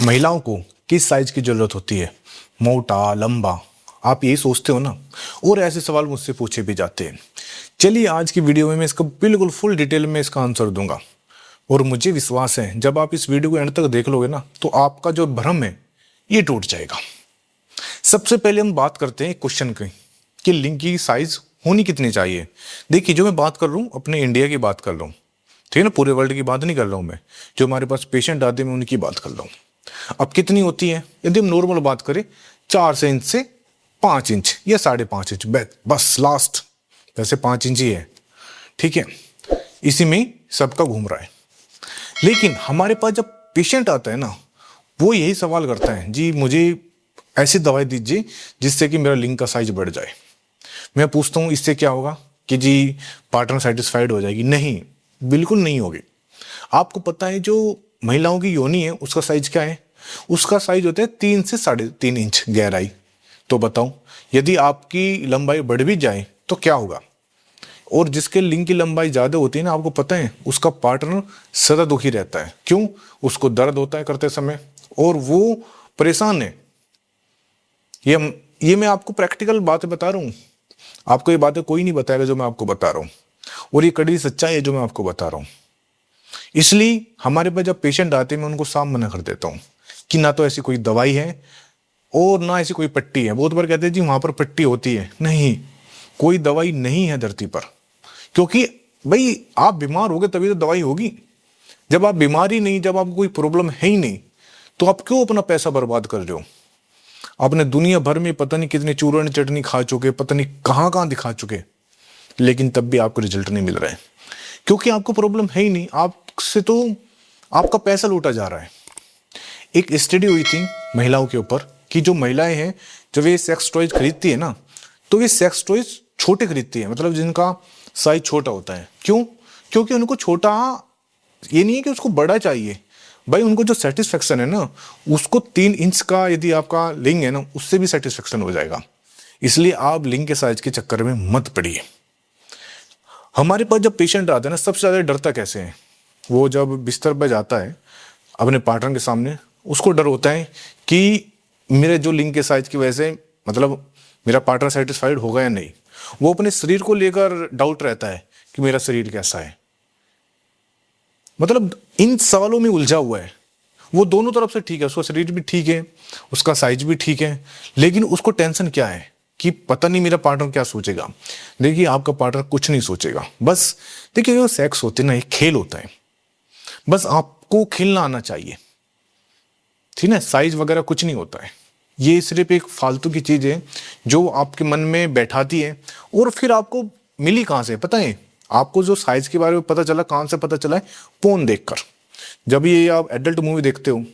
महिलाओं को किस साइज की जरूरत होती है, मोटा लंबा? आप यही सोचते हो ना, और ऐसे सवाल मुझसे पूछे भी जाते हैं। चलिए आज की वीडियो में मैं इसका बिल्कुल फुल डिटेल में इसका आंसर दूंगा, और मुझे विश्वास है जब आप इस वीडियो को एंड तक देख लोगे ना तो आपका जो भ्रम है ये टूट जाएगा। सबसे पहले हम बात करते हैं क्वेश्चन की कि लिंग की साइज होनी कितनी चाहिए। देखिए, जो मैं बात कर रहा हूँ अपने इंडिया की बात कर रहा हूँ, ठीक है ना, पूरे वर्ल्ड की बात नहीं कर रहा हूँ मैं। जो हमारे पास पेशेंट आते हैं मैं उनकी बात कर रहा हूँ। अब कितनी होती है, यदि हम नॉर्मल बात करें 4 इंच से 5 इंच या 5.5 इंच बस लास्ट, वैसे 5 इंच ही है, ठीक है, इसी में सबका घूम रहा है। लेकिन हमारे पास जब पेशेंट आता है ना, वो यही सवाल करता है, जी मुझे ऐसी दवाई दीजिए जिससे कि मेरा लिंग का साइज बढ़ जाए। मैं पूछता हूँ इससे क्या होगा कि जी पार्टनर सेटिस्फाइड हो जाएगी? नहीं, बिल्कुल नहीं होगी। आपको पता है जो महिलाओं की योनि है उसका साइज क्या है? उसका साइज होता है 3 से 3.5 इंच गहराई। तो बताओ, यदि आपकी लंबाई बढ़ भी जाए तो क्या होगा? और जिसके लिंग की लंबाई ज्यादा होती है ना, आपको पता है उसका पार्टनर सदा दुखी रहता है। क्यों? उसको दर्द होता है करते समय और वो परेशान है। ये मैं आपको प्रैक्टिकल बातें बता रहा हूँ, आपको ये बातें कोई नहीं बताएगा जो मैं आपको बता रहा हूँ, और ये कड़ी सच्चाई है जो मैं आपको बता रहा हूँ। इसलिए हमारे पास जब पेशेंट आते हैं मैं उनको साफ मना कर देता हूँ कि ना तो ऐसी कोई दवाई है और ना ऐसी कोई पट्टी है। बहुत बार कहते हैं जी वहां पर पट्टी होती है, नहीं, कोई दवाई नहीं है धरती पर। क्योंकि भाई आप बीमार होगे तभी तो दवाई होगी। जब आप बीमार ही नहीं, जब आपको कोई प्रॉब्लम है ही नहीं, तो आप क्यों अपना पैसा बर्बाद कर रहे हो? आपने दुनिया भर में पता नहीं कितने चूरण चटनी खा चुके, पता नहीं कहां कहां दिखा चुके, लेकिन तब भी आपको रिजल्ट नहीं मिल रहा है क्योंकि आपको प्रॉब्लम है ही नहीं। आपसे तो आपका पैसा लूटा जा रहा है। एक स्टडी हुई थी महिलाओं के ऊपर कि जो महिलाएं हैं जब ये सेक्स टॉयज खरीदती है ना, तो ये सेक्स टॉयज छोटे खरीदती है, मतलब जिनका साइज छोटा होता है। क्यों? क्योंकि उनको छोटा, ये नहीं है कि उसको बड़ा चाहिए भाई, उनको जो सेटिस्फेक्शन है ना, उसको 3 इंच का यदि आपका लिंग है ना, उससे भी सेटिस्फेक्शन हो जाएगा। इसलिए आप लिंग के साइज के चक्कर में मत पड़िए। हमारे पास जब पेशेंट आता है ना, सबसे ज्यादा डरता कैसे है? वो जब बिस्तर पर जाता है अपने पार्टनर के सामने, उसको डर होता है कि मेरे जो लिंग के साइज की वजह से, मतलब मेरा पार्टनर सेटिस्फाइड होगा या नहीं। वो अपने शरीर को लेकर डाउट रहता है कि मेरा शरीर कैसा है। मतलब इन सवालों में उलझा हुआ है। वो दोनों तरफ से ठीक है, उसका शरीर भी ठीक है, उसका साइज भी ठीक है, लेकिन उसको टेंशन क्या है कि पता नहीं मेरा पार्टनर क्या सोचेगा। देखिए, आपका पार्टनर कुछ नहीं सोचेगा। बस देखिए, जो सेक्स होते हैं ना, एक खेल होता है, बस आपको खेलना आना चाहिए, ठीक है। साइज वगैरह कुछ नहीं होता है, ये सिर्फ एक फालतू की चीज है जो आपके मन में बैठाती है। और फिर आपको मिली कहां से पता है? आपको जो साइज के बारे में पता चला, कहां से पता चला है? फोन देखकर। जब ये आप एडल्ट मूवी देखते हो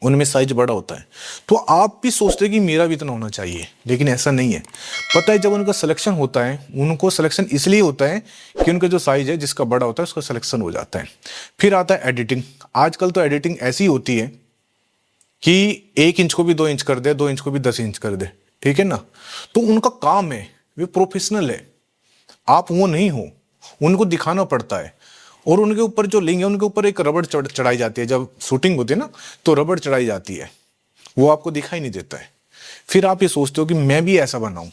उनमें साइज बड़ा होता है, तो आप भी सोचते हैं कि मेरा भी इतना होना चाहिए, लेकिन ऐसा नहीं है। पता है, जब उनका सिलेक्शन होता है, उनको सिलेक्शन इसलिए होता है कि उनका जो साइज है जिसका बड़ा होता है उसका सिलेक्शन हो जाता है। फिर आता है एडिटिंग। आजकल तो एडिटिंग ऐसी होती है कि 1 इंच को भी 2 इंच कर दे, 2 इंच को भी 10 इंच कर दे, ठीक है ना। तो उनका काम है, वे प्रोफेशनल है, आप वो नहीं हो, उनको दिखाना पड़ता है। और उनके ऊपर जो लिंग है उनके ऊपर एक रबड़ चढ़ाई जाती है। जब शूटिंग होती है ना, तो रबड़ चढ़ाई जाती है, वो आपको दिखाई नहीं देता है। फिर आप ये सोचते हो कि मैं भी ऐसा बनाऊं।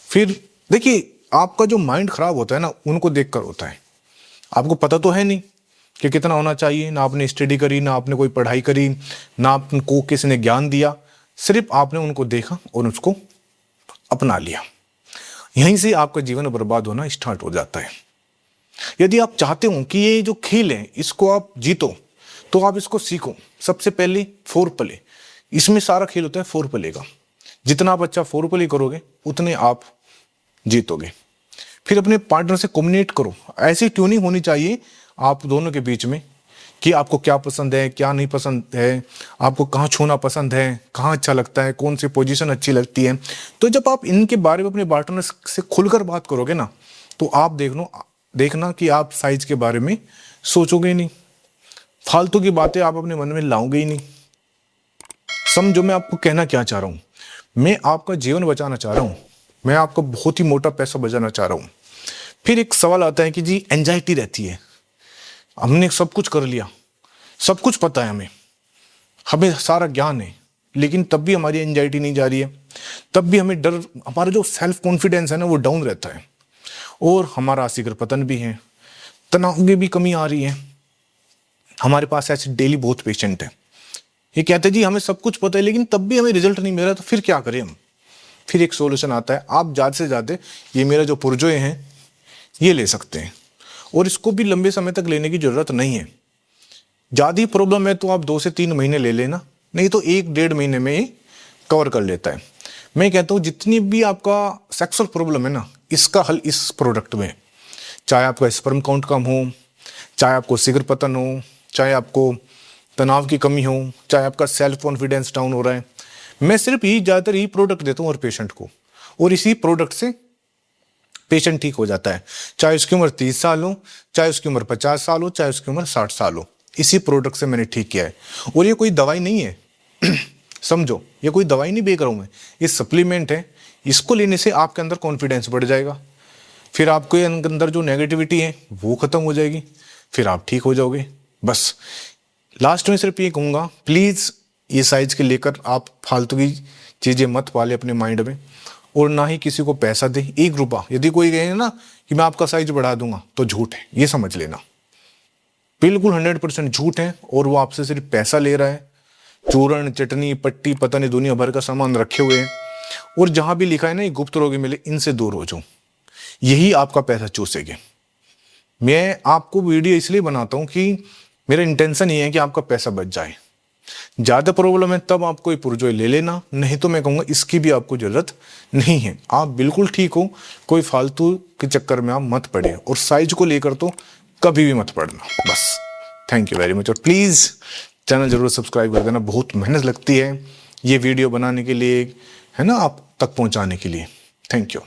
फिर देखिए, आपका जो माइंड खराब होता है ना, उनको देखकर होता है। आपको पता तो है नहीं कि कितना होना चाहिए, ना आपने स्टडी करी, ना आपने कोई पढ़ाई करी, ना आपको किसी ने ज्ञान दिया, सिर्फ आपने उनको देखा और उसको अपना लिया। यहीं से आपका जीवन बर्बाद होना स्टार्ट हो जाता है। यदि आप चाहते हो कि ये जो खेल है इसको आप जीतो, तो आप इसको सीखो। सबसे पहले फोर प्ले, इसमें सारा खेल होता है फोर प्ले का। जितना आप अच्छा फोर प्ले करोगे उतने आप जीतोगे। फिर अपने पार्टनर से कम्युनिकेट करो। ऐसी ट्यूनिंग होनी चाहिए आप दोनों के बीच में कि आपको क्या पसंद है, क्या नहीं पसंद है, आपको कहाँ छूना पसंद है, कहाँ अच्छा लगता है, कौन सी पोजीशन अच्छी लगती है। तो जब आप इनके बारे में अपने पार्टनर से खुलकर बात करोगे ना, तो आप देखना कि आप साइज के बारे में सोचोगे ही नहीं, फालतू की बातें आप अपने मन में लाओगे ही नहीं। समझो मैं आपको कहना क्या चाह रहा हूं। मैं आपका जीवन बचाना चाह रहा हूं, मैं आपका बहुत ही मोटा पैसा बचाना चाह रहा हूं। फिर एक सवाल आता है कि जी एंजाइटी रहती है, हमने सब कुछ कर लिया, सब कुछ पता है हमें, हमें सारा ज्ञान है, लेकिन तब भी हमारी एंजाइटी नहीं जा रही है, तब भी हमें डर, हमारा जो सेल्फ कॉन्फिडेंस है ना वो डाउन रहता है, और हमारा शीघ्र पतन भी है, तनाव में भी कमी आ रही है। हमारे पास ऐसे डेली बहुत पेशेंट है, ये कहते हैं जी हमें सब कुछ पता है लेकिन तब भी हमें रिजल्ट नहीं मिल रहा, तो फिर क्या करें हम। फिर एक सॉल्यूशन आता है, आप ज़्यादा से ज़्यादा ये मेरा जो पुरजोय हैं ये ले सकते हैं, और इसको भी लंबे समय तक लेने की ज़रूरत नहीं है। ज़्यादा ही प्रॉब्लम है तो आप 2 से 3 महीने ले लेना, नहीं तो 1-1.5 महीने में ही कवर कर लेता है। मैं कहता हूँ जितनी भी आपका सेक्सुअल प्रॉब्लम है ना, इसका हल इस प्रोडक्ट में है। चाहे आपका स्पर्म काउंट कम हो, चाहे आपको शीघ्र पतन हो, चाहे आपको तनाव की कमी हो, चाहे आपका सेल्फ कॉन्फिडेंस डाउन हो रहा है, मैं सिर्फ यही ज़्यादातर यही प्रोडक्ट देता हूँ हर पेशेंट को, और इसी प्रोडक्ट से पेशेंट ठीक हो जाता है। चाहे उसकी उम्र 30 साल हो, चाहे उसकी उम्र 50 साल हो, चाहे उसकी उम्र 60 साल हो, इसी प्रोडक्ट से मैंने ठीक किया है। और ये कोई दवाई नहीं है समझो, ये कोई दवाई नहीं बेच रहा हूँ मैं, ये सप्लीमेंट है। इसको लेने से आपके अंदर कॉन्फिडेंस बढ़ जाएगा, फिर आपके अंदर जो नेगेटिविटी है वो खत्म हो जाएगी, फिर आप ठीक हो जाओगे। बस लास्ट में सिर्फ ये कहूँगा, प्लीज़ ये साइज के लेकर आप फालतू की चीज़ें मत पाले अपने माइंड में, और ना ही किसी को पैसा दे। 1 रुपया यदि कोई कहे ना कि मैं आपका साइज बढ़ा दूंगा, तो झूठ है, ये समझ लेना, बिल्कुल 100% झूठ है। और वो आपसे सिर्फ पैसा ले रहा है, चूरण चटनी पट्टी पता नहीं दुनिया भर का सामान रखे हुए हैं, और जहां भी लिखा है ना ये गुप्त रोगी मिले, इनसे दूर हो जाओ, यही आपका पैसा चूसेगे। मैं आपको वीडियो इसलिए बनाता हूं कि मेरा इंटेंशन ये है कि आपका पैसा बच जाए। ज़्यादा प्रॉब्लम है तब आप कोई पुरजोय ले लेना, नहीं तो मैं कहूँगा इसकी भी आपको ज़रूरत नहीं है। आप बिल्कुल ठीक हो, कोई फालतू के चक्कर में आप मत पड़े, और साइज को लेकर तो कभी भी मत पड़ना। बस थैंक यू वेरी मच, और प्लीज़ चैनल ज़रूर सब्सक्राइब कर देना, बहुत मेहनत लगती है ये वीडियो बनाने के लिए, है ना, आप तक पहुँचाने के लिए। Thank you.